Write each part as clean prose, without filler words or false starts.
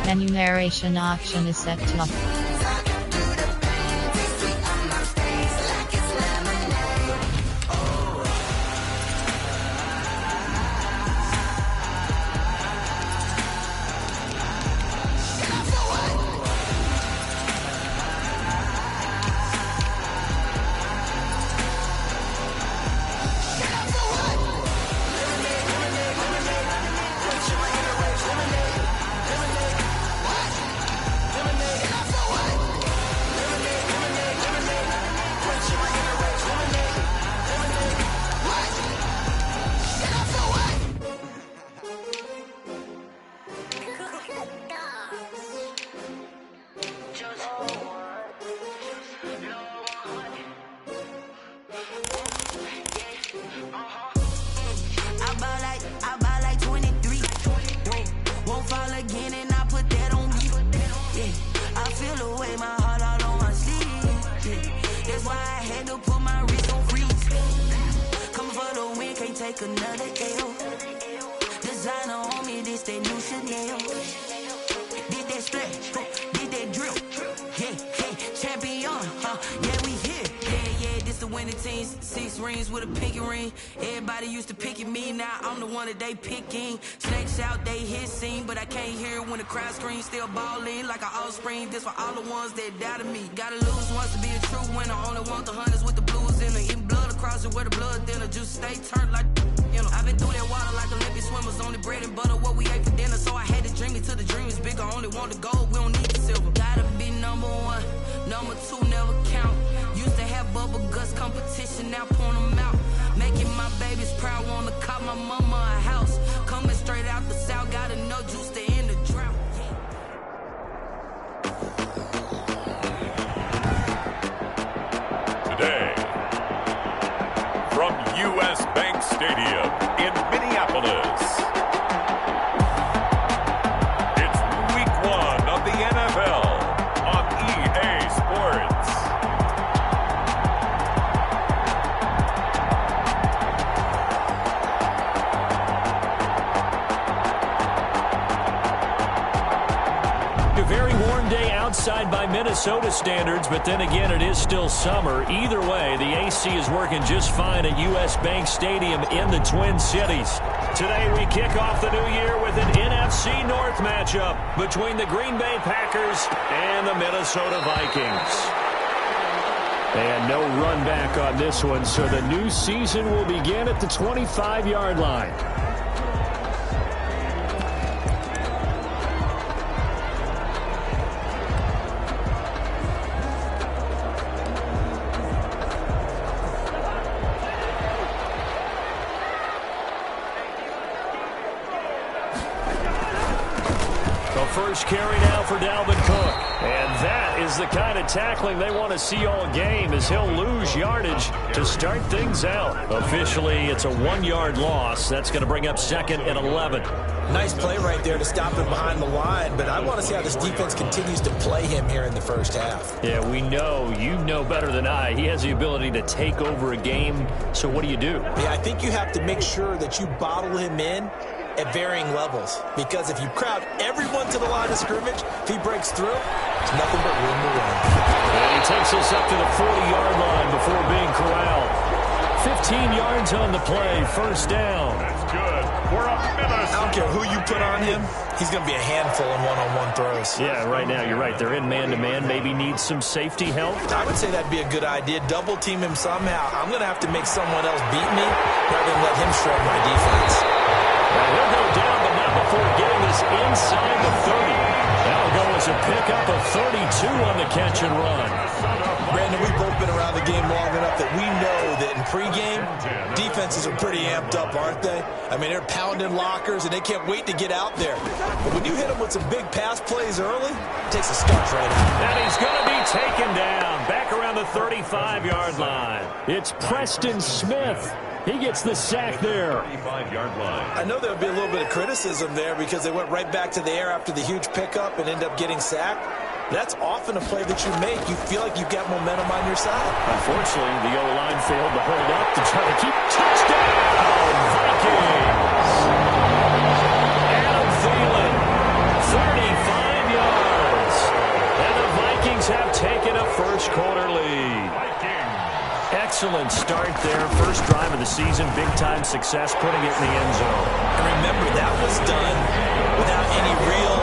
Enumeration option is set to off. Another L. Designer on me, this that new Chanel. Did that stretch, did that drill. Yeah, champion, yeah, we here. Yeah, this the winning teams. 6 rings with a pinky ring. Everybody used to picking me, now I'm the one that they picking. Snakes out, they hit scene, but I can't hear when the crowd screams. Still ballin' like an offspring. This for all the ones that doubted me. Gotta lose once to be a true winner. Only want the hunters with the blues in it. Eating blood across it where the blood thinner. Just stay turned like. I've been through that water like Olympic swimmers. Only bread and butter, what we ate for dinner. So I had to dream it till the dream is bigger. Only want the gold, we don't need the silver. Gotta be number 1, number 2 never count. Used to have bubble guts competition, now point them out. Making my babies proud, wanna call my mama a house. Coming straight out the south, gotta know juice to end the drought. Today, from U.S. Bank Stadium in Minneapolis, it's Week 1 of the NFL on EA Sports. A very warm day outside by Minnesota standards, but then again, it is still summer. Either way, the AC is working just fine at U.S. Bank Stadium in the Twin Cities. Today, we kick off the new year with an NFC North matchup between the Green Bay Packers and the Minnesota Vikings. And no run back on this one, so the new season will begin at the 25-yard line. First carry now for Dalvin Cook. And that is the kind of tackling they want to see all game, as he'll lose yardage to start things out. Officially, it's a 1-yard loss. That's going to bring up 2nd and 11. Nice play right there to stop him behind the line, but I want to see how this defense continues to play him here in the first half. Yeah, we know, you know better than I, he has the ability to take over a game. So what do you do? Yeah, I think you have to make sure that you bottle him in at varying levels, because if you crowd everyone to the line of scrimmage, if he breaks through, there's nothing but room to run. And he takes us up to the 40-yard line before being corralled. 15 yards on the play, first down. That's good. We're up Minnesota. I don't care who you put on him, he's going to be a handful in one-on-one throws. Yeah, right now, you're right. They're in man-to-man, maybe needs some safety help. I would say that'd be a good idea. Double team him somehow. I'm going to have to make someone else beat me rather than let him shred my defense. Well, he'll go down, but not before getting us inside the 30. That'll go as a pickup of 32 on the catch and run. Brandon, we've both been around the game long enough that we know that in pregame, defenses are pretty amped up, aren't they? I mean, they're pounding lockers, and they can't wait to get out there. But when you hit them with some big pass plays early, it takes a starch right out. And he's going to be taken down back around the 35-yard line. It's Preston Smith. He gets the sack there. 35-yard line. I know there would be a little bit of criticism there because they went right back to the air after the huge pickup and end up getting sacked. That's often a play that you make. You feel like you've got momentum on your side. Unfortunately, the O-line failed to hold up to try to keep touchdown. Vikings. Adam Thielen, 35 excellent start there. First drive of the season, big-time success, putting it in the end zone. And remember, that was done without any real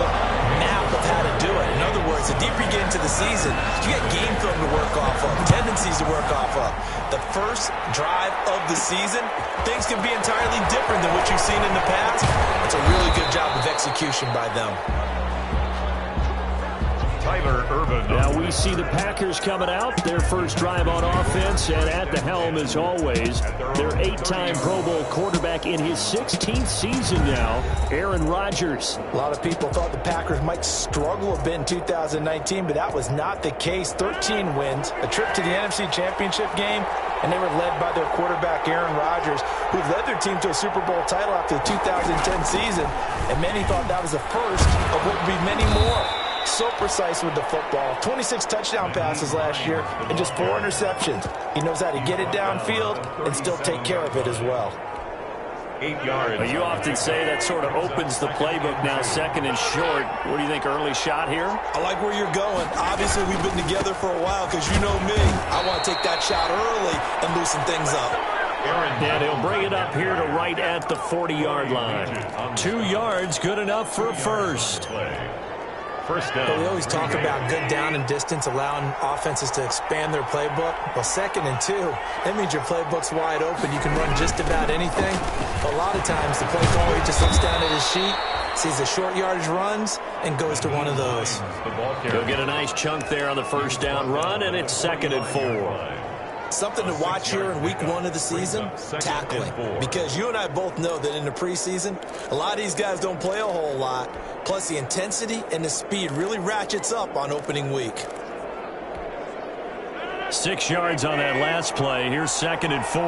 map of how to do it. In other words, the deeper you get into the season, you got game film to work off of, tendencies to work off of. The first drive of the season, things can be entirely different than what you've seen in the past. It's a really good job of execution by them. Now we see the Packers coming out, their first drive on offense, and at the helm, as always, their 8-time Pro Bowl quarterback in his 16th season now, Aaron Rodgers. A lot of people thought the Packers might struggle a bit in 2019, but that was not the case. 13 wins, a trip to the NFC Championship game, and they were led by their quarterback, Aaron Rodgers, who led their team to a Super Bowl title after the 2010 season, and many thought that was the first of what would be many more. So precise with the football. 26 touchdown passes last year and just 4 interceptions. He knows how to get it downfield and still take care of it as well. 8 yards. You often say that sort of opens the playbook now, second and short. What do you think, early shot here? I like where you're going. Obviously, we've been together for a while because you know me. I want to take that shot early and loosen things up. And he'll bring it up here to right at the 40-yard line. 2 yards, good enough for a first. First down. But we always talk about good down and distance, allowing offenses to expand their playbook. Well, 2nd and 2, that means your playbook's wide open. You can run just about anything. But a lot of times, the play caller just looks down at his sheet, sees the short yardage runs, and goes to one of those. He'll get a nice chunk there on the first down run, and it's 2nd and 4. Something to watch here in week 1 of the season, tackling. Because you and I both know that in the preseason, a lot of these guys don't play a whole lot. Plus, the intensity and the speed really ratchets up on opening week. 6 yards on that last play. Here's 2nd and 4.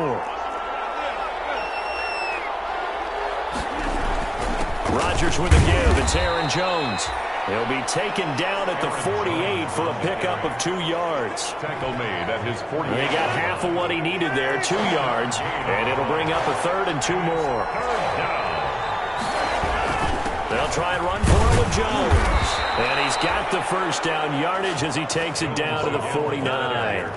Rodgers with a give. It's Aaron Jones. He'll be taken down at the 48 for a pickup of 2 yards. Tackle made at his 48. He got half of what he needed there, 2 yards, and it'll bring up a 3rd and 2 more. They'll try and run for it with Jones. And he's got the first down yardage as he takes it down to the 49.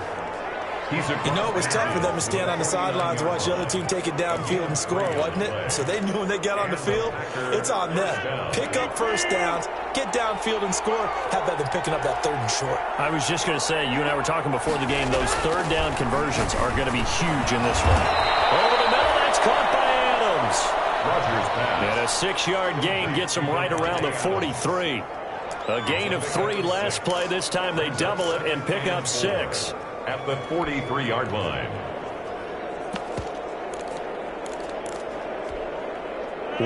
You know, it was tough for them to stand on the sidelines and watch the other team take it downfield and score, wasn't it? So they knew when they got on the field, it's on them. Pick up first downs, get downfield and score. How about them picking up that 3rd and short? I was just going to say, you and I were talking before the game, those 3rd down conversions are going to be huge in this one. Over the middle, that's caught by Adams. Rodgers pass. And a 6-yard gain gets him right around the 43. A gain of 3 last play. This time they double it and pick up 6. At the 43-yard line.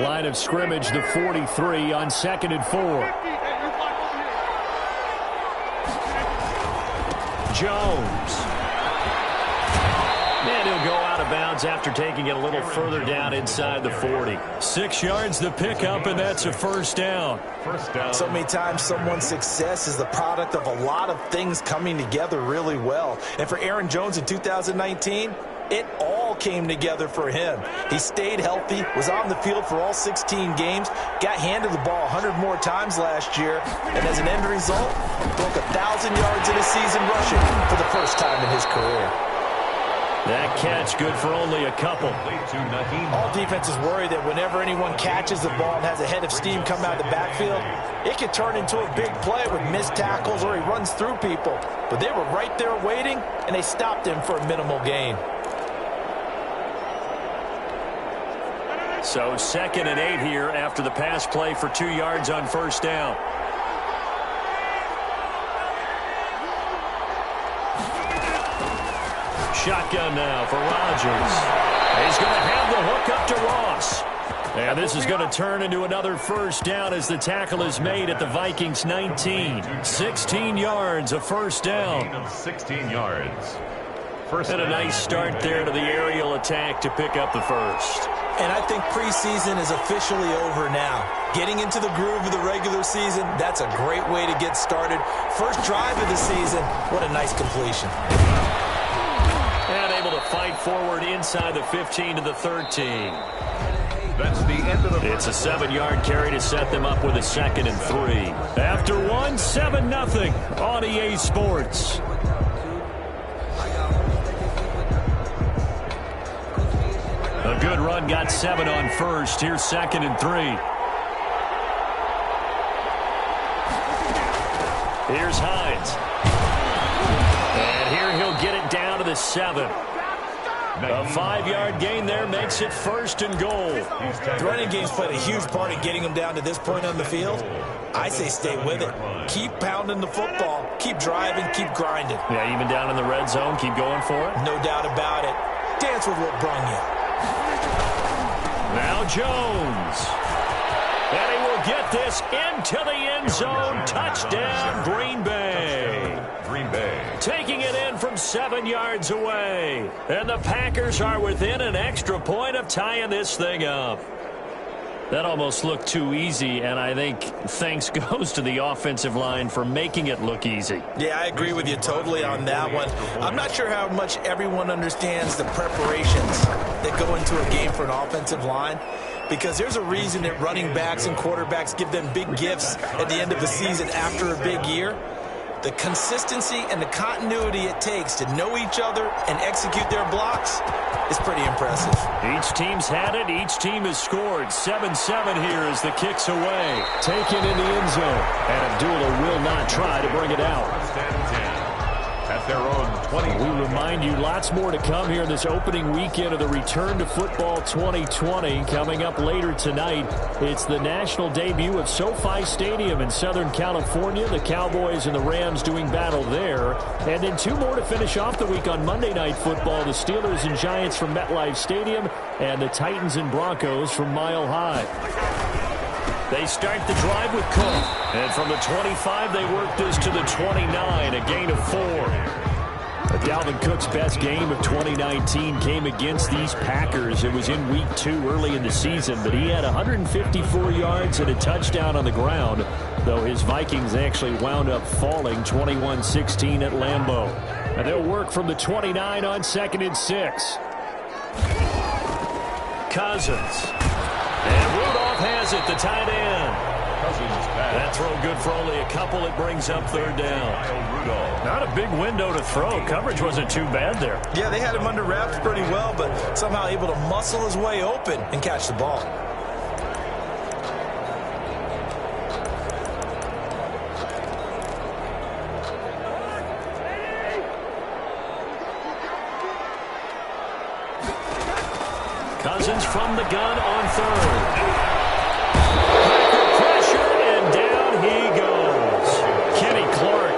Line of scrimmage, the 43 on 2nd and 4. Jones. And he'll go out of bounds after taking it a little further down inside the 40. 6 yards the pickup, and that's a first down. First down. So many times someone's success is the product of a lot of things coming together really well. And for Aaron Jones in 2019, it all came together for him. He stayed healthy, was on the field for all 16 games, got handed the ball 100 more times last year, and as an end result, broke 1,000 yards in a season rushing for the first time in his career. That catch good for only a couple. All defenses worry that whenever anyone catches the ball and has a head of steam come out of the backfield, it can turn into a big play with missed tackles or he runs through people. But they were right there waiting, and they stopped him for a minimal gain. So 2nd and 8 here after the pass play for 2 yards on first down. Shotgun now for Rodgers. He's going to have the hook up to Ross. And this is going to turn into another first down as the tackle is made at the Vikings 19. 16 yards, a first down. 16 yards. First and a nice start there to the aerial attack to pick up the first. And I think preseason is officially over now. Getting into the groove of the regular season, that's a great way to get started. First drive of the season, what a nice completion. And able to fight forward inside the 15 to the 13. That's the end of the It's a 7-yard carry to set them up with a 2nd and 3. After one, 7-0 on EA Sports. A good run got 7 on first. Here's 2nd and 3. Here's Hines. And here he'll get it down to the 7. A 5-yard gain there makes it 1st and goal. The running game's played a huge part in getting them down to this point on the field. I say stay with it. Keep pounding the football. Keep driving. Keep grinding. Yeah, even down in the red zone, keep going for it. No doubt about it. Dance with what brung you. Now Jones. And he will get this into the end zone. Touchdown, Green Bay. Green Bay. Taking it in from 7 yards away. And the Packers are within an extra point of tying this thing up. That almost looked too easy, and I think thanks goes to the offensive line for making it look easy. Yeah, I agree with you totally on that one. I'm not sure how much everyone understands the preparations that go into a game for an offensive line, because there's a reason that running backs and quarterbacks give them big gifts at the end of the season after a big year. The consistency and the continuity it takes to know each other and execute their blocks is pretty impressive. Each team's had it. Each team has scored. 7-7 here as the kick's away. Taken in the end zone. And Abdullah will not try to bring it out. At their own 20. We remind you lots more to come here this opening weekend of the Return to Football 2020. Coming up later tonight, it's the national debut of SoFi Stadium in Southern California. The Cowboys and the Rams doing battle there. And then 2 more to finish off the week on Monday Night Football. The Steelers and Giants from MetLife Stadium and the Titans and Broncos from Mile High. They start the drive with Cook. And from the 25, they work this to the 29, a gain of 4. Dalvin Cook's best game of 2019 came against these Packers. It was in Week 2 early in the season, but he had 154 yards and a touchdown on the ground, though his Vikings actually wound up falling 21-16 at Lambeau. And they'll work from the 29 on 2nd and 6. Cousins. And Rudolph has it, the tight end. That throw good for only a couple. It brings up 3rd down. Not a big window to throw. Coverage wasn't too bad there. Yeah, they had him under wraps pretty well, but somehow able to muscle his way open and catch the ball. Cousins from the gun on 3rd. Pressure, and down he goes. Kenny Clark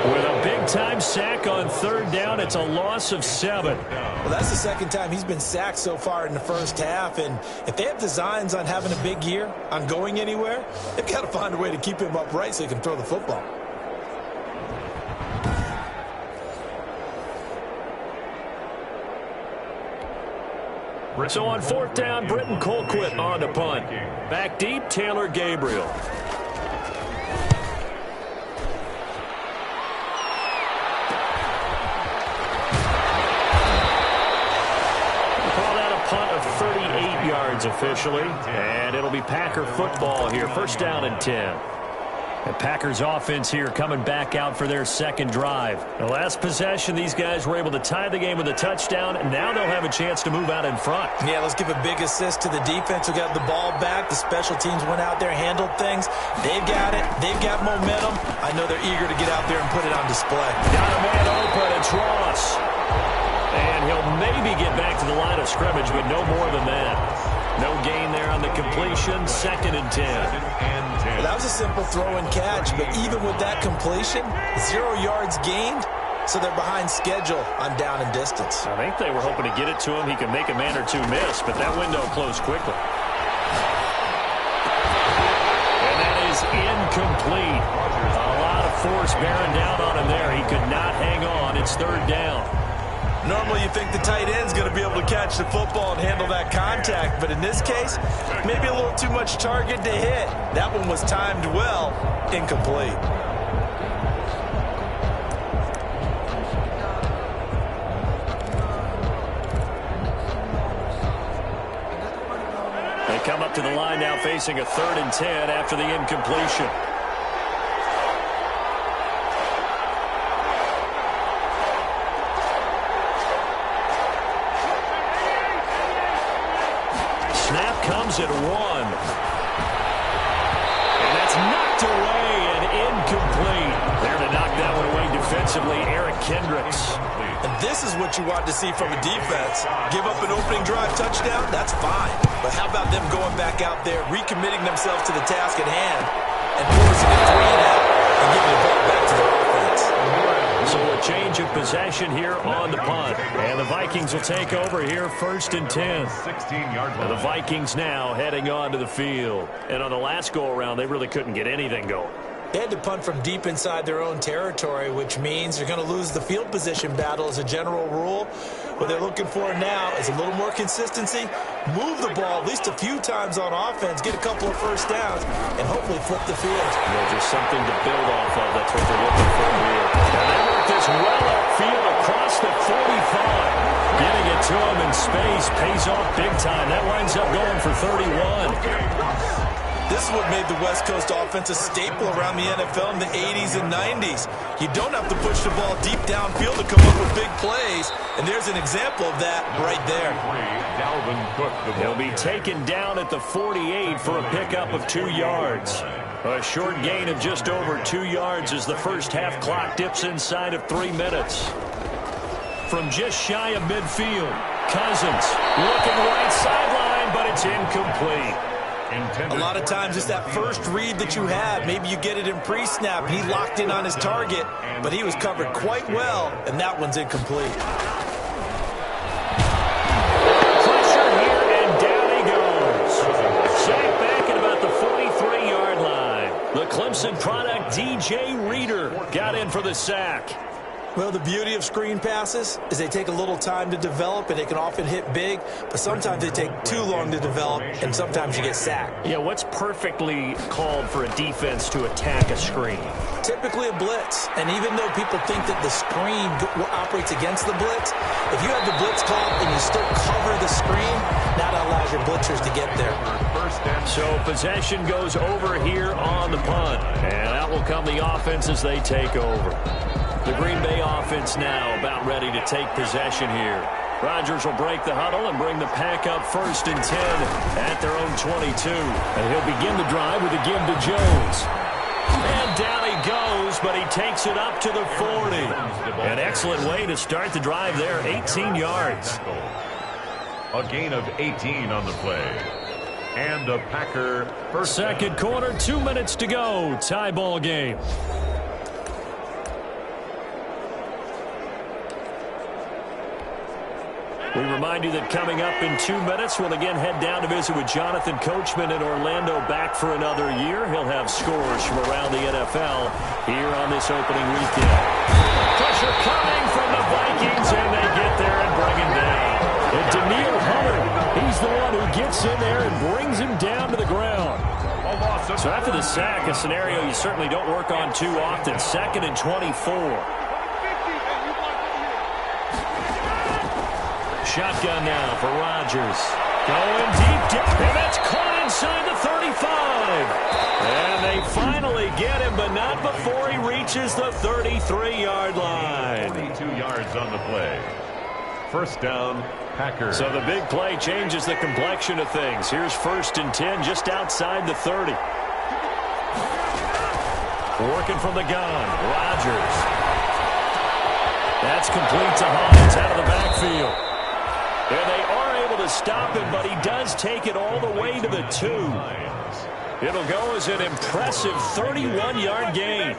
with a big-time sack on 3rd down. It's a loss of 7. Well, that's the 2nd time he's been sacked so far in the first half, and if they have designs on having a big year, on going anywhere, they've got to find a way to keep him upright so he can throw the football. So on 4th down, Britton Colquitt on the punt. Back deep, Taylor Gabriel. Call that a punt of 38 yards officially. And it'll be Packer football here. 1st down and 10. The Packers offense here coming back out for their 2nd drive. The last possession, these guys were able to tie the game with a touchdown, and now they'll have a chance to move out in front. Yeah, let's give a big assist to the defense who got the ball back. The special teams went out there, handled things. They've got it. They've got momentum. I know they're eager to get out there and put it on display. Got a man open. It's Ross. And he'll maybe get back to the line of scrimmage, but no more than that. No gain there on the completion. 2nd and 10. Well, that was a simple throw and catch, but even with that completion, 0 yards gained, so they're behind schedule on down and distance. I think they were hoping to get it to him. He could make a man or two miss, but that window closed quickly. And that is incomplete. A lot of force bearing down on him there. He could not hang on. It's 3rd down. Normally you think the tight end's going to be able to catch the football and handle that contact, but in this case, maybe a little too much target to hit. That one was timed well, incomplete. They come up to the line now facing a 3rd and 10 after the incompletion. goes at 1. And that's knocked away and incomplete. There to knock that one away defensively, Eric Kendricks. And this is what you want to see from a defense. Give up an opening drive touchdown, that's fine. But how about them going back out there, recommitting themselves to the task at hand, and forcing a 3 and out, and giving the ball back to the offense. So a change of possession here on the punt. And the Vikings will take over here, 1st and 10. 16-yard line. The Vikings now heading onto the field. And on the last go-around, they really couldn't get anything going. They had to punt from deep inside their own territory, which means they're going to lose the field position battle as a general rule. What they're looking for now is a little more consistency, move the ball at least a few times on offense, get a couple of first downs, and hopefully flip the field. Just something to build off of. That's what they're looking for here. And they work this well upfield across the 45. Getting it to him in space pays off big time. That winds up going for 31. This is what made the West Coast offense a staple around the NFL in the 80s and 90s. You don't have to push the ball deep downfield to come up with big plays, and there's an example of that right there. He'll be taken down at the 48 for a pickup of 2 yards. A short gain of just over 2 yards as the first half clock dips inside of 3 minutes. From just shy of midfield, Cousins looking right sideline, but it's incomplete. A lot of times it's that first read that you have. Maybe you get it in pre-snap. He locked in on his target, but he was covered quite well, and that one's incomplete. Pressure here, and down he goes. Sacked back at about the 43-yard line. The Clemson product, DJ Reader, got in for the sack. Well, the beauty of screen passes is they take a little time to develop, and they can often hit big, but sometimes they take too long to develop, and sometimes you get sacked. Yeah, what's perfectly called for a defense to attack a screen? Typically a blitz, and even though people think that the screen operates against the blitz, if you have the blitz called and you still cover the screen, that allows your blitzers to get there. So possession goes over here on the punt, and out will come the offense as they take over. The Green Bay offense now about ready to take possession here. Rodgers will break the huddle and bring the pack up 1st and 10 at their own 22. And he'll begin the drive with a give to Jones. And down he goes, but he takes it up to the 40. An excellent way to start the drive there, 18 yards. A gain of 18 on the play. And a Packer first. Second quarter, 2 minutes to go. Tie ball game. We remind you that coming up in 2 minutes, we'll again head down to visit with Jonathan Coachman in Orlando, back for another year. He'll have scores from around the NFL here on this opening weekend. Pressure coming from the Vikings, and they get there and bring him down. And Daniil Hunter, he's the one who gets in there and brings him down to the ground. So after the sack, a scenario you certainly don't work on too often. 2nd and 24. Shotgun now for Rodgers. Going deep, and that's caught inside the 35. And they finally get him, but not before he reaches the 33-yard line. 22 yards on the play. First down, Packers. So the big play changes the complexion of things. Here's 1st and 10 just outside the 30. Working from the gun, Rodgers. That's complete to Hines out of the backfield. And they are able to stop him, but he does take it all the way to the 2. It'll go as an impressive 31-yard gain.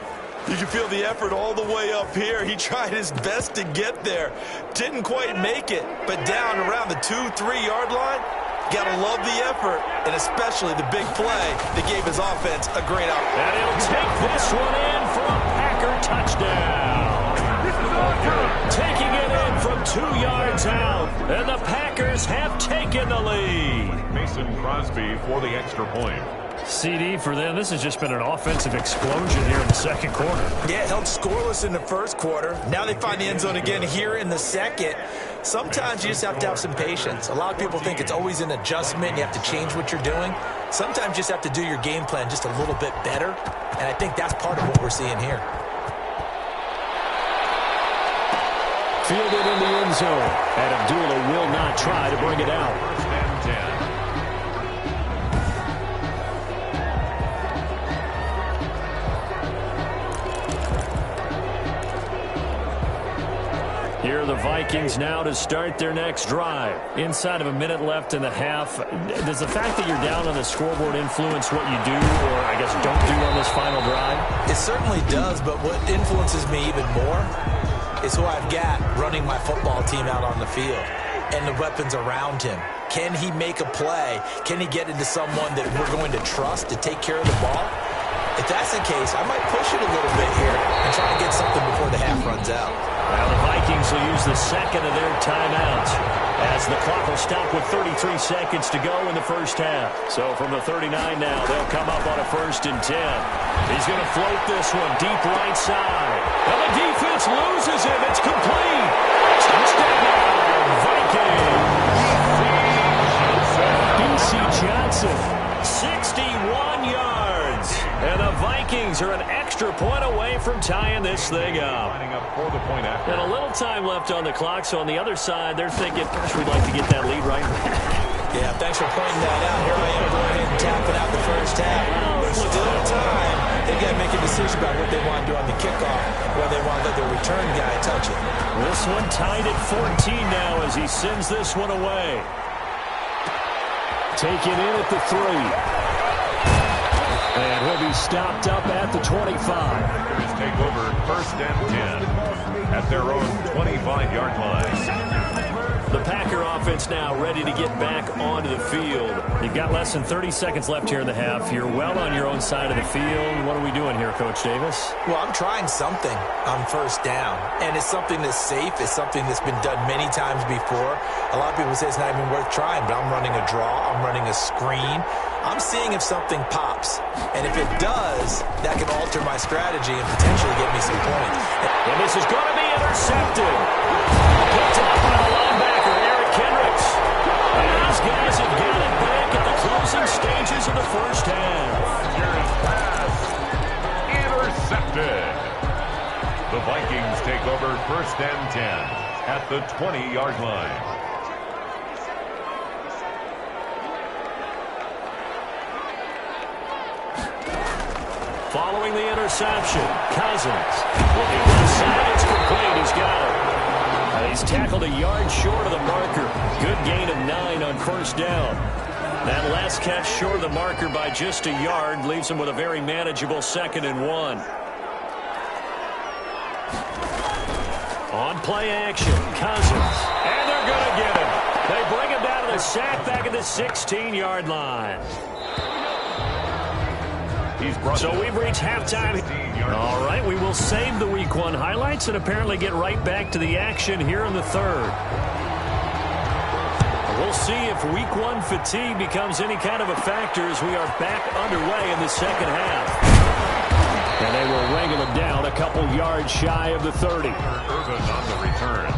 You can feel the effort all the way up here. He tried his best to get there. Didn't quite make it, but down around the 2-3-yard line, gotta love the effort, and especially the big play that gave his offense a great opportunity. And he'll take this one in for a Packer touchdown. Taking it in from 2 yards out, and the Packers have taken the lead. Mason Crosby for the extra point. CD for them. This has just been an offensive explosion here in the second quarter. Yeah, held scoreless in the first quarter. Now they find the end zone again here in the second. Sometimes you just have to have some patience. A lot of people think it's always an adjustment. You have to change what you're doing. Sometimes you just have to do your game plan just a little bit better, and I think that's part of what we're seeing here. Fielded in the end zone, and Abdullah will not try to bring it out. First and 10. here, the Vikings now to start their next drive. Inside of a minute left in the half. Does the fact that you're down on the scoreboard influence what you do, or I guess don't do on this final drive? It certainly does, but what influences me even more is who I've got running my football team out on the field and the weapons around him. Can he make a play? Can he get into someone that we're going to trust to take care of the ball? If that's the case, I might push it a little bit here and try to get something before the half runs out. Well, the Vikings will use the second of their timeouts as the clock will stop with 33 seconds to go in the first half. So from the 39 now, they'll come up on a 1st and 10. He's going to float this one deep right side. And the defense loses him. It's complete. Touchdown, Vikings. DC Johnson, 61 yards. And the Vikings are an extra point away from tying this thing up. And a little time left on the clock, so on the other side, they're thinking, gosh, we'd like to get that lead right back. Yeah, thanks for pointing that out. Here I am going ahead and tapping out the first half. There's still time. They've got to make a decision about what they want to do on the kickoff, whether they want to let their return guy touch it. This one tied at 14 now as he sends this one away. Taken in at the 3. And he'll be stopped up at the 25. Packers take over 1st and 10 at their own 25-yard line. The Packer offense now ready to get back onto the field. You've got less than 30 seconds left here in the half. You're well on your own side of the field. What are we doing here, Coach Davis? Well, I'm trying something on 1st down, and it's something that's safe. It's something that's been done many times before. A lot of people say it's not even worth trying, but I'm running a draw. I'm running a screen. I'm seeing if something pops, and if it does, that can alter my strategy and potentially get me some points. And this is going to be intercepted. Picked up by the linebacker, Eric Kendricks. And these guys have got it back at the closing stages of the first half. Here's pass. Intercepted. The Vikings take over 1st and 10 at the 20-yard line. Following the interception, Cousins looking inside. It's complete. He's got it. He's tackled a yard short of the marker. Good gain of 9 on 1st down. That last catch short of the marker by just a yard leaves him with a very manageable 2nd and 1. On play action, Cousins. And they're going to get him. They bring him down to the sack back at the 16-yard line. So we've reached halftime. All right, we will save the Week 1 highlights and apparently get right back to the action here in the 3rd. We'll see if Week 1 fatigue becomes any kind of a factor as we are back underway in the 2nd half. And they will wrangle him down a couple yards shy of the 30. Urban on the return.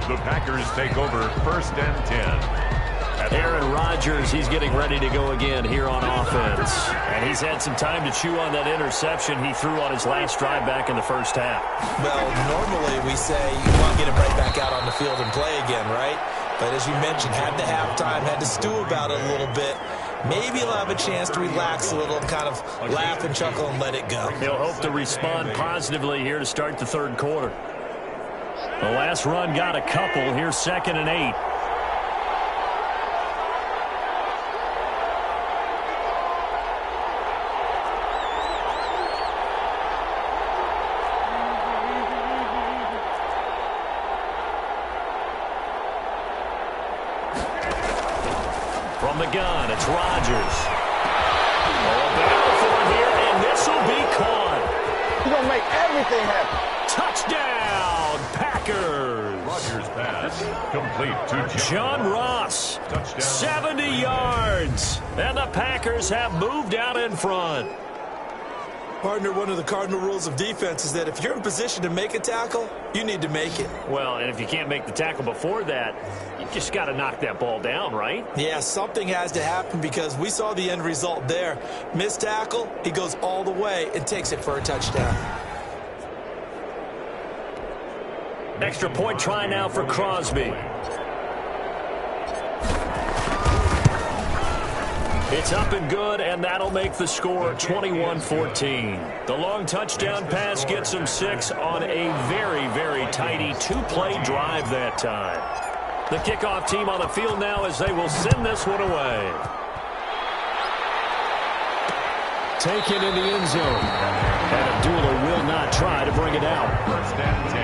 The Packers take over 1st and 10. Aaron Rodgers, he's getting ready to go again here on offense. And he's had some time to chew on that interception he threw on his last drive back in the first half. Well, normally we say you want to get him right back out on the field and play again, right? But as you mentioned, had the halftime, had to stew about it a little bit. Maybe he'll have a chance to relax a little, kind of laugh and chuckle and let it go. He'll hope to respond positively here to start the 3rd quarter. The last run got a couple. Here's 2nd and 8. From the gun, it's Rodgers. Oh, a battle for it here, and this will be caught. He's going to make everything happen. Touchdown, Packers. Rodgers pass complete to John Ross. Touchdown. 70 yards. And the Packers have moved out in front. Partner, one of the cardinal rules of defense is that if you're in position to make a tackle, you need to make it. Well, and if you can't make the tackle before that, you just got to knock that ball down, right? Yeah, something has to happen because we saw the end result there. Missed tackle, he goes all the way and takes it for a touchdown. Extra point try now for Crosby. It's up and good, and that'll make the score 21-14. The long touchdown pass gets them 6 on a very, very tidy 2-play drive that time. The kickoff team on the field now as they will send this one away. Taken in the end zone. And Abdullah will not try to bring it out. First and 10.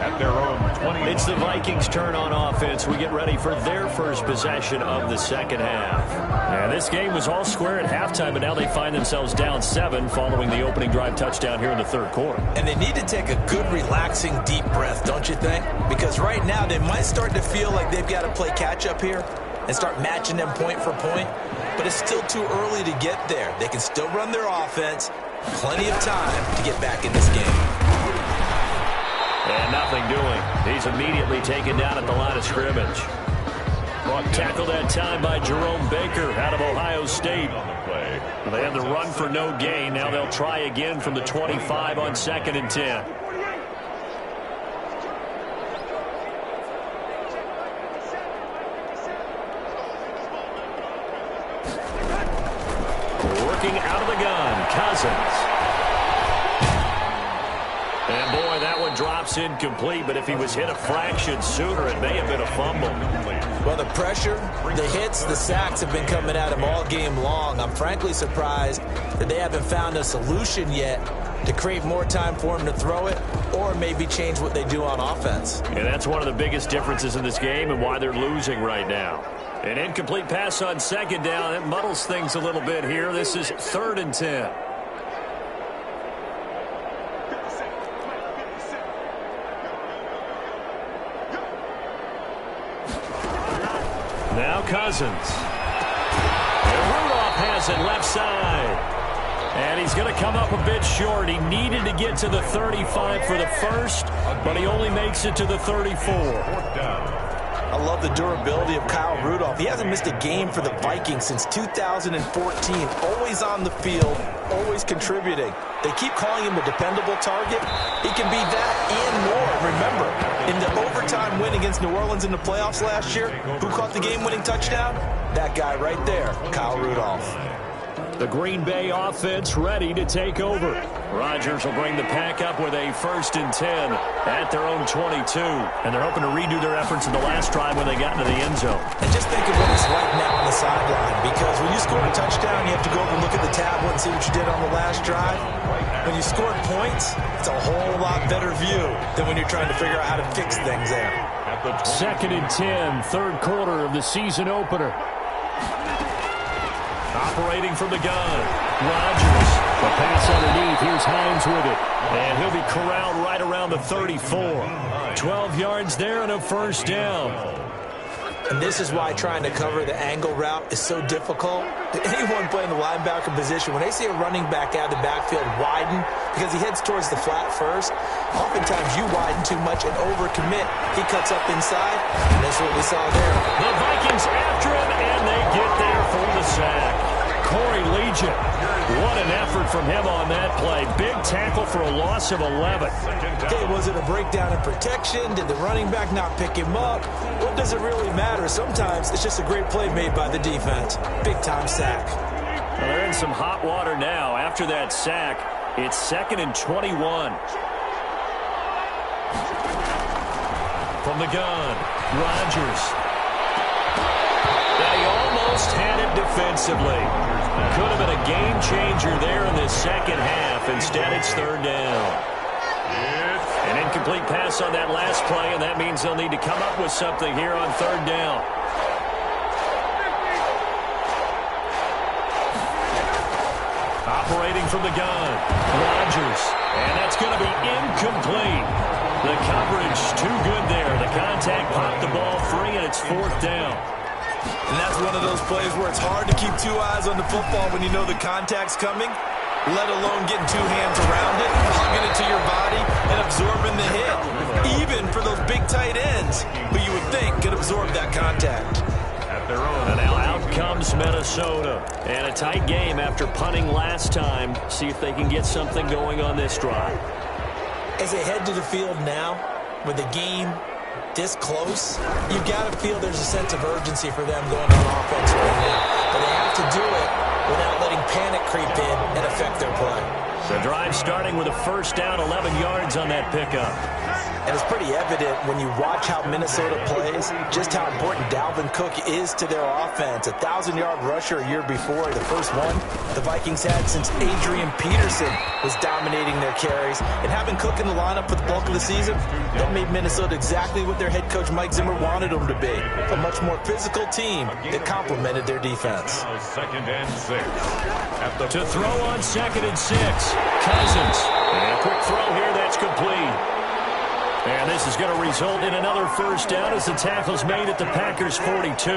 At their own 20. It's the Vikings' turn on offense. We get ready for their first possession of the second half. And this game was all square at halftime, but now they find themselves down 7 following the opening drive touchdown here in the third quarter. And they need to take a good, relaxing, deep breath, don't you think? Because right now they might start to feel like they've got to play catch-up here and start matching them point for point. But it's still too early to get there. They can still run their offense. Plenty of time to get back in this game. And nothing doing. He's immediately taken down at the line of scrimmage. Tackled that time by Jerome Baker out of Ohio State. They had the run for no gain. Now they'll try again from the 25 on 2nd and 10. Working out of the gun, Cousins. And boy, that one drops incomplete, but if he was hit a fraction sooner, it may have been a fumble. Well, the pressure, the hits, the sacks have been coming at him all game long. I'm frankly surprised that they haven't found a solution yet to create more time for him to throw it or maybe change what they do on offense. And that's one of the biggest differences in this game and why they're losing right now. An incomplete pass on 2nd down. It muddles things a little bit here. This is 3rd and 10. Now Cousins. And Rudolph has it left side. And he's going to come up a bit short. He needed to get to the 35 for the first, but he only makes it to the 34. I love the durability of Kyle Rudolph. He hasn't missed a game for the Vikings since 2014. Always on the field, always contributing. They keep calling him a dependable target. He can be that and more. Remember, in the overtime win against New Orleans in the playoffs last year, who caught the game-winning touchdown? That guy right there, Kyle Rudolph. The Green Bay offense ready to take over. Rodgers will bring the pack up with a 1st and 10 at their own 22. And they're hoping to redo their efforts in the last drive when they got into the end zone. And just think of what it's like now on the sideline, because when you score a touchdown, you have to go over and look at the tablet and see what you did on the last drive. When you score points, it's a whole lot better view than when you're trying to figure out how to fix things there. 2nd and 10, third quarter of the season opener. Operating from the gun, Rodgers. The pass underneath. Here's Hines with it. And he'll be corralled right around the 34. 12 yards there and a 1st down. And this is why trying to cover the angle route is so difficult. Anyone playing the linebacker position, when they see a running back out of the backfield widen because he heads towards the flat first, oftentimes you widen too much and overcommit. He cuts up inside, and that's what we saw there. The Vikings after him, and they get there for the sack. Corey Legion, what an effort from him on that play. Big tackle for a loss of 11. Hey, was it a breakdown in protection? Did the running back not pick him up? What does it really matter? Sometimes it's just a great play made by the defense. Big-time sack. Well, they're in some hot water now. After that sack, it's 2nd and 21. From the gun, Rodgers. And he almost had it defensively. Could have been a game changer there in the second half. Instead, it's 3rd down. An incomplete pass on that last play, and that means they'll need to come up with something here on 3rd down. Operating from the gun, Rodgers. And that's going to be incomplete. The coverage too good there. The contact popped the ball free, and it's 4th down. And that's one of those plays where it's hard to keep 2 eyes on the football when you know the contact's coming, let alone getting 2 hands around it, hugging it to your body, and absorbing the hit. Even for those big tight ends who you would think could absorb that contact. And now out comes Minnesota. And a tight game after punting last time. See if they can get something going on this drive. As they head to the field now, with the game this close, you've got to feel there's a sense of urgency for them going on offense right now. But they have have to do it without letting panic creep in and affect their play. The drive starting with a first down, 11 yards on that pickup. And it's pretty evident when you watch how Minnesota plays, just how important Dalvin Cook is to their offense. 1,000-yard rusher a year before, the first one the Vikings had since Adrian Peterson was dominating their carries. And having Cook in the lineup for the bulk of the season, that made Minnesota exactly what their head coach Mike Zimmer wanted them to be. A much more physical team that complemented their defense. Second and 6. To throw on 2nd and 6. Cousins. And a quick throw here, that's complete. And this is going to result in another first down as the tackle's made at the Packers' 42.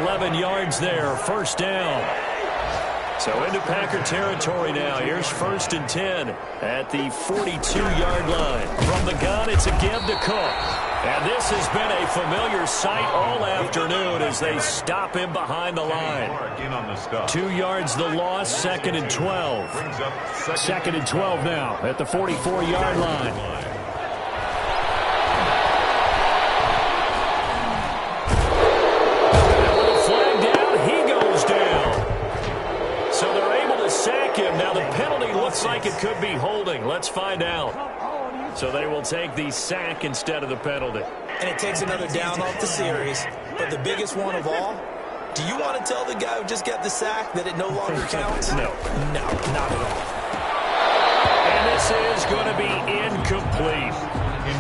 11 yards there, first down. So into Packer territory now. Here's 1st and 10 at the 42-yard line. From the gun, it's a give to Cook. And this has been a familiar sight all afternoon as they stop him behind the line. 2 yards the loss, 2nd and 12. 2nd and 12 now at the 44-yard line. Now the penalty looks like it could be holding. Let's find out. So they will take the sack instead of the penalty. And it takes another down off the series. But the biggest one of all, do you want to tell the guy who just got the sack that it no longer counts? No. No, not at all. And this is going to be incomplete.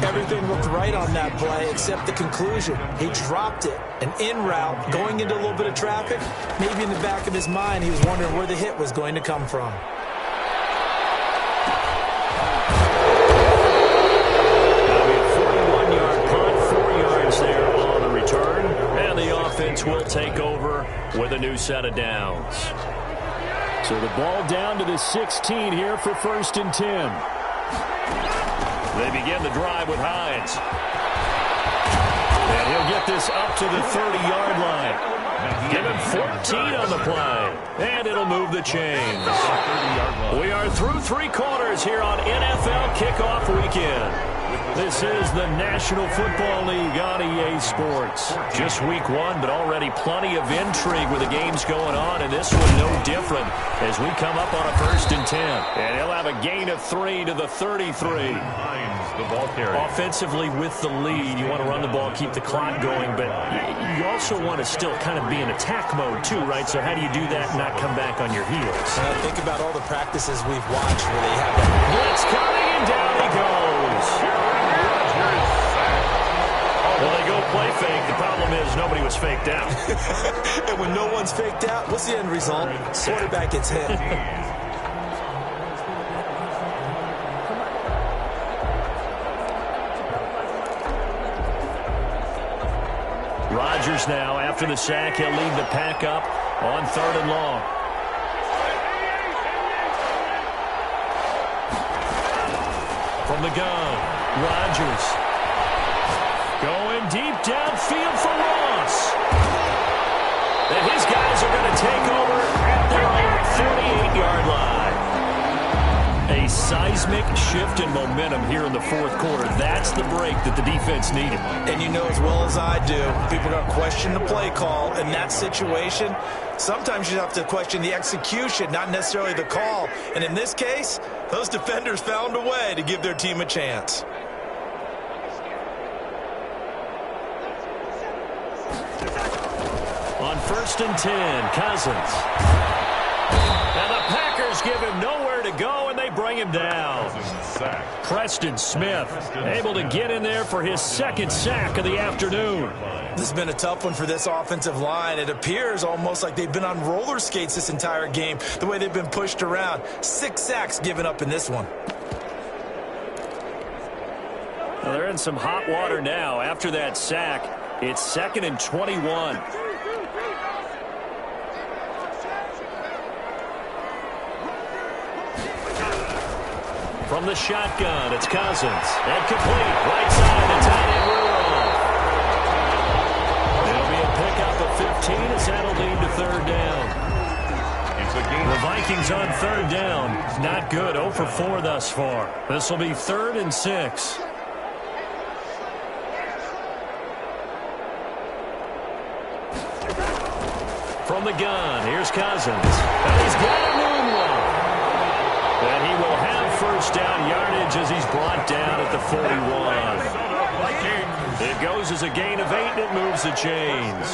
Everything looked right on that play except the conclusion. He dropped it. An in route, going into a little bit of traffic. Maybe in the back of his mind, he was wondering where the hit was going to come from. That'll be a 41-yard punt, 4 yards there on the return. And the offense will take over with a new set of downs. So the ball down to the 16 here for 1st and 10. They begin the drive with Hines. And he'll get this up to the 30-yard line. Give him 14 on the play. And it'll move the chains. We are through 3 quarters here on NFL Kickoff Weekend. This is the National Football League on EA Sports. Just week 1, but already plenty of intrigue with the games going on, and this one no different as we come up on a 1st and 10. And he'll have a gain of 3 to the 33. The ball carrier. Offensively with the lead, you want to run the ball, keep the clock going, but you also want to still kind of be in attack mode too, right? So how do you do that and not come back on your heels? Think about all the practices we've watched where they have that. Blitz coming, and down he goes. Well, they go play fake. The problem is nobody was faked out. And when no one's faked out, what's the end result? Quarterback gets hit. Rodgers now, after the sack, he'll lead the pack up on 3rd and long. From the gun, Rodgers. Going deep downfield for Ross. And his guys are going to take over at their own 38-yard line. A seismic shift in momentum here in the 4th quarter. That's the break that the defense needed. And you know as well as I do, people are going to question the play call. In that situation, sometimes you have to question the execution, not necessarily the call. And in this case, those defenders found a way to give their team a chance. On 1st and 10, Cousins. And the Packers give him nowhere to go, and they bring him down. Preston Smith able to get in there for his 2nd sack of the afternoon. This has been a tough one for this offensive line. It appears almost like they've been on roller skates this entire game, the way they've been pushed around. 6 sacks given up in this one. Well, they're in some hot water now. After that sack, it's 2nd and 21. From the shotgun, it's Cousins. And complete. Right side to tight end Rudolph. It'll be a pickup of 15 as that'll lead to 3rd down. The Vikings on 3rd down. Not good. 0 for 4 thus far. This will be 3rd and 6. From From the gun, here's Cousins. And he's got a moonwalk. And he will have first down yardage as he's brought down at the 41. It goes as a gain of 8, and it moves the chains.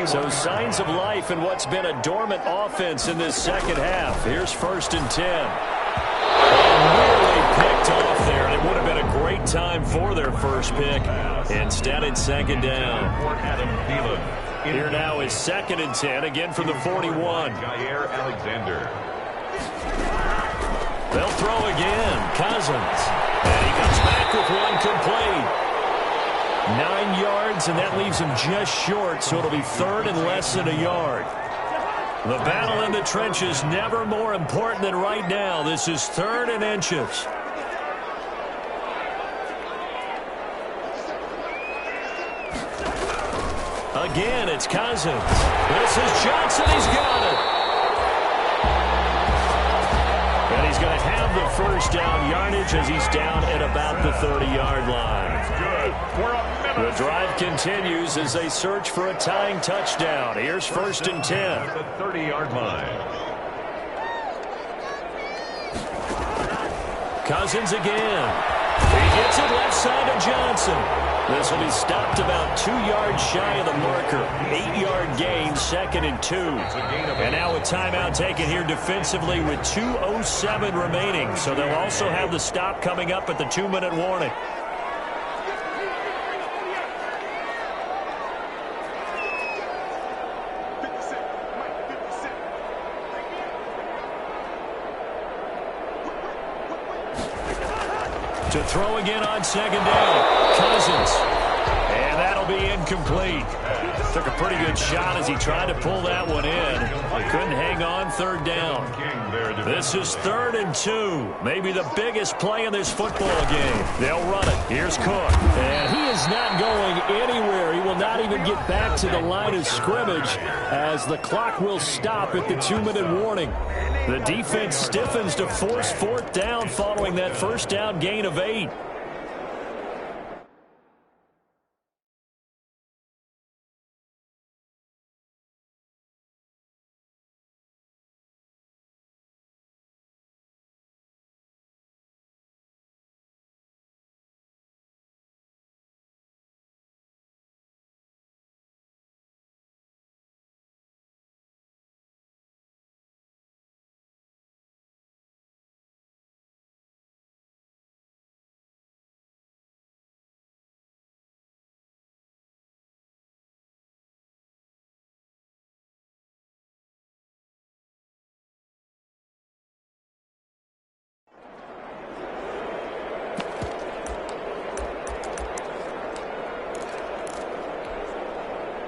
So signs of life in what's been a dormant offense in this second half. Here's 1st and 10. Nearly picked off there, and it would have been a great time for their first pick. Instead, it's 2nd down. Here now is 2nd and 10, again from the 41. They'll throw again. Cousins. And he comes back with one complete. 9 yards, and that leaves him just short, so it'll be 3rd and less than a yard. The battle in the trenches never more important than right now. This is 3rd and inches. Again, it's Cousins. This is Johnson. He's got it. And he's going to have the first down yardage as he's down at about the 30-yard line. The drive continues as they search for a tying touchdown. Here's 1st and 10. The 30-yard line. Cousins again. He gets it left side to Johnson. This will be stopped about 2 yards shy of the marker. 8-yard gain, 2nd and 2. And now a timeout taken here defensively with 2:07 remaining. So they'll also have the stop coming up at the 2-minute warning. To throw again on 2nd down. Cousins. And that'll be incomplete. Took a pretty good shot as he tried to pull that one in. He couldn't hang on 3rd down. This is 3rd and 2. Maybe the biggest play in this football game. They'll run it. Here's Cook. And he is not going anywhere. He will not even get back to the line of scrimmage as the clock will stop at the 2-minute warning. The defense stiffens to force 4th down following that first down gain of 8.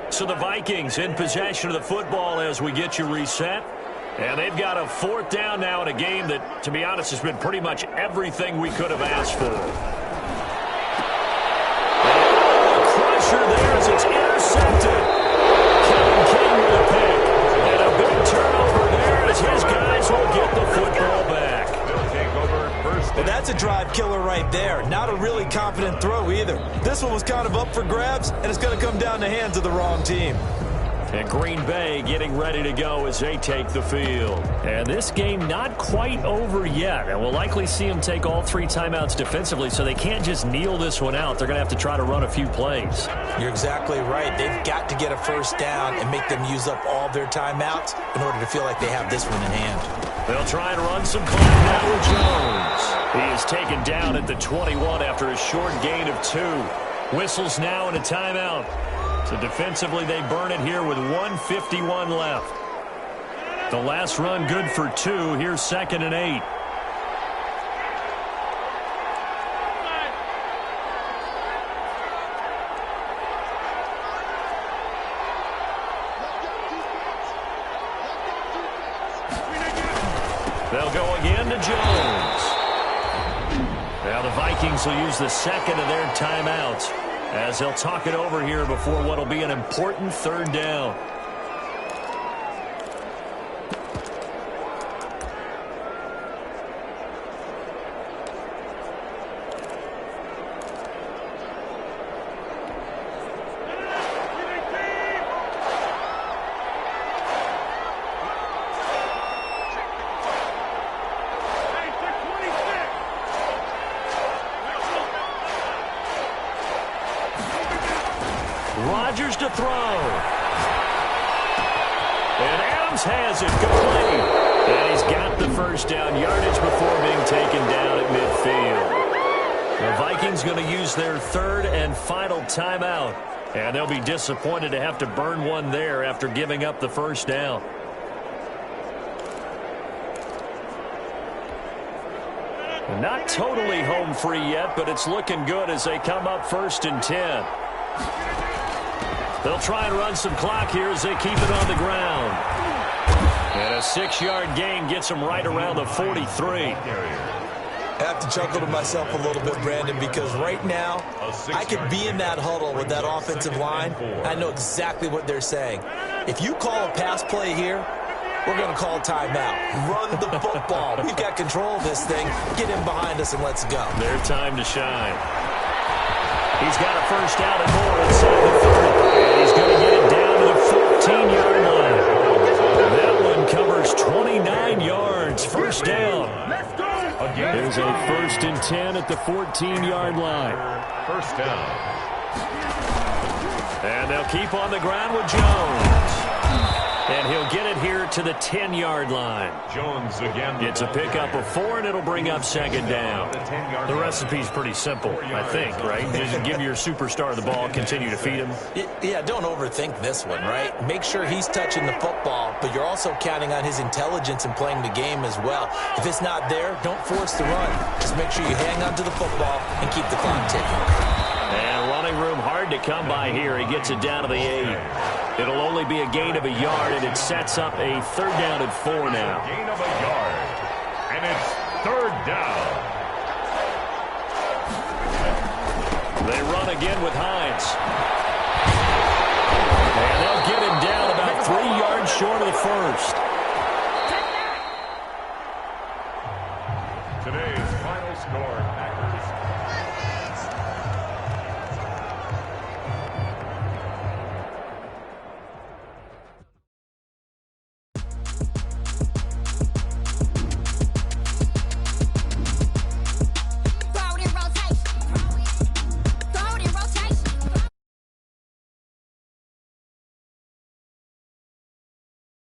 So the Vikings in possession of the football as we get you reset. And they've got a 4th down now in a game that, to be honest, has been pretty much everything we could have asked for. And a crusher there as it's intercepted. Kevin King with a pick. And a big turnover there as his guys will get the football back. They'll take over 1st. And that's a drive killer right there. Not a really confident throw either. This one was kind of up for grabs, and it's going to come down the hands of the wrong team. And Green Bay getting ready to go as they take the field. And this game not quite over yet. And we'll likely see them take all 3 timeouts defensively, so they can't just kneel this one out. They're going to have to try to run a few plays. You're exactly right. They've got to get a first down and make them use up all their timeouts in order to feel like they have this one in hand. They'll try and run some clock now with Jones. He is taken down at the 21 after a short gain of 2. Whistles now in a timeout. So defensively, they burn it here with 1:51 left. The last run good for 2. Here's 2nd and 8. They'll go again to Jones. Now the Vikings will use the 2nd of their timeouts as they'll talk it over here before what will be an important 3rd down. Rodgers to throw. And Adams has it complete. And he's got the first down yardage before being taken down at midfield. The Vikings going to use their third and final timeout. And they'll be disappointed to have to burn one there after giving up the first down. Not totally home free yet, but it's looking good as they come up 1st and 10. They'll try and run some clock here as they keep it on the ground. And a 6-yard gain gets them right around the 43. I have to chuckle to myself a little bit, Brandon, because right now I could be in that huddle with that offensive line. I know exactly what they're saying. If you call a pass play here, we're going to call timeout. Run the football. We've got control of this thing. Get him behind us and let's go. Their time to shine. He's got a first down and more inside the 30. And he's going to get it down to the 14-yard line. That one covers 29 yards. First down. There's a 1st and 10 at the 14-yard line. First down. And they'll keep on the ground with Jones. And he'll get it here to the 10-yard line. Jones again. It's a pickup of 4, and it'll bring up 2nd down. The recipe's pretty simple, I think, right? Just give your superstar the ball, continue to feed him. Yeah, don't overthink this one, right? Make sure he's touching the football, but you're also counting on his intelligence in playing the game as well. If it's not there, don't force the run. Just make sure you hang on to the football and keep the clock ticking. And running room hard to come by here. He gets it down to the 8. It'll only be a gain of a yard, and it sets up a 3rd down at 4 now. Gain of a yard. And it's 3rd down. They run again with Hines. And they'll get him down about 3 yards short of the first. Today's final score, Packers